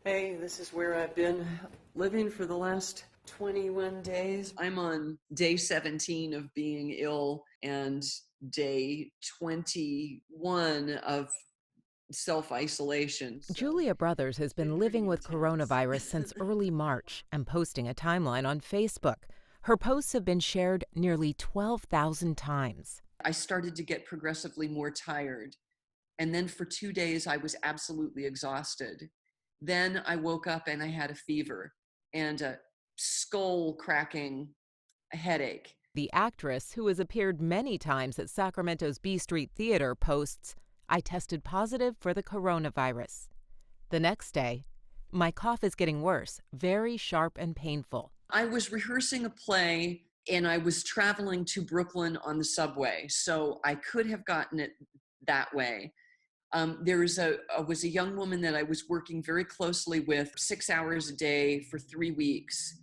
Hey, this is where I've been living for the last 21 days. I'm on day 17 of being ill and day 21 of self-isolation. Julia Brothers has been living with coronavirus since early March and posting a timeline on Facebook. Her posts have been shared nearly 12,000 times. I started to get progressively more tired. And then for 2 days, I was absolutely exhausted. Then I woke up and I had a fever and a skull-cracking headache. The actress, who has appeared many times at Sacramento's B Street Theater, posts, "I tested positive for the coronavirus." The next day, "My cough is getting worse, very sharp and painful." I was rehearsing a play and I was traveling to Brooklyn on the subway, so I could have gotten it that way. There was a young woman that I was working very closely with 6 hours a day for 3 weeks.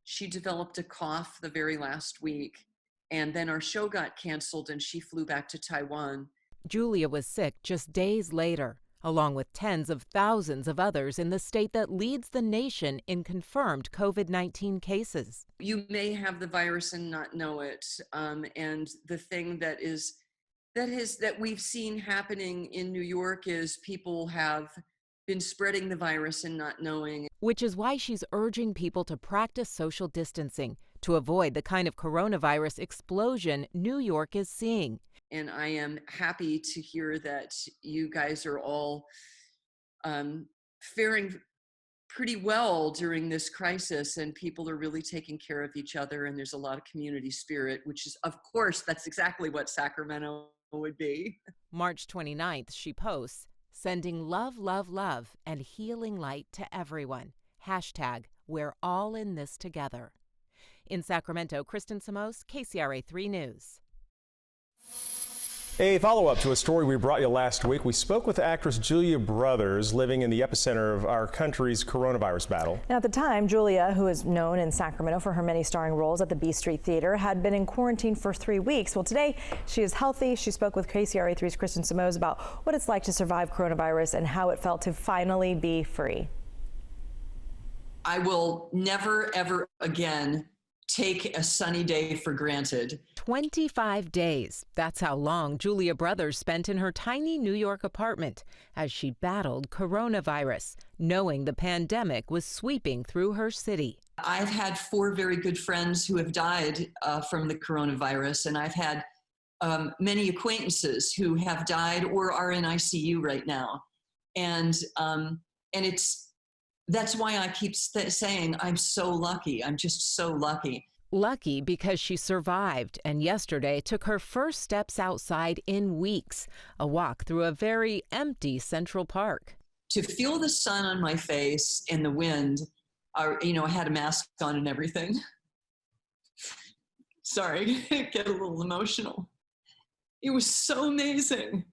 She developed a cough the very last week, and then our show got canceled and she flew back to Taiwan. Julia was sick just days later, along with tens of thousands of others in the state that leads the nation in confirmed COVID-19 cases. You may have the virus and not know it, and the thing that we've seen happening in New York is people have been spreading the virus and not knowing. Which is why she's urging people to practice social distancing to avoid the kind of coronavirus explosion New York is seeing. And I am happy to hear that you guys are all faring pretty well during this crisis, and people are really taking care of each other, and there's a lot of community spirit, which is, of course, that's exactly what Sacramento would be. March 29th, she posts, "Sending love, love, love, and healing light to everyone. Hashtag, we're all in this together." In Sacramento, Kristen Simoes, KCRA 3 News. A follow-up to a story we brought you last week. We spoke with actress Julia Brothers, living in the epicenter of our country's coronavirus battle. Now, at the time, Julia, who is known in Sacramento for her many starring roles at the B Street Theater, had been in quarantine for 3 weeks. Well, today she is healthy. She spoke with KCRA 3's Kristen Simoes about what it's like to survive coronavirus and how it felt to finally be free. I will never, ever again take a sunny day for granted. 25 days. That's how long Julia Brothers spent in her tiny New York apartment as she battled coronavirus, knowing the pandemic was sweeping through her city. I've had 4 very good friends who have died from the coronavirus, and I've had many acquaintances who have died or are in ICU right now. And that's why I keep saying I'm so lucky. I'm just so lucky. Lucky because she survived and yesterday took her first steps outside in weeks, a walk through a very empty Central Park. To feel the sun on my face and the wind, I had a mask on and everything. Sorry, get a little emotional. It was so amazing.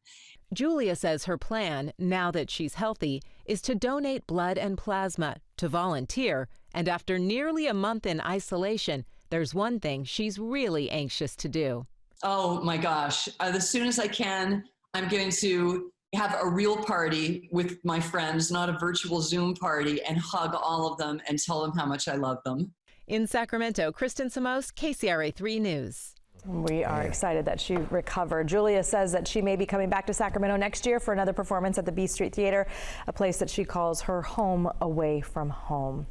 Julia says her plan, now that she's healthy, is to donate blood and plasma, to volunteer, and after nearly a month in isolation, there's one thing she's really anxious to do. Oh my gosh, as soon as I can, I'm going to have a real party with my friends, not a virtual Zoom party, and hug all of them and tell them how much I love them. In Sacramento, Kristen Simoes, KCRA 3 News. We are excited that she recovered. Julia says that she may be coming back to Sacramento next year for another performance at the B Street Theater, a place that she calls her home away from home.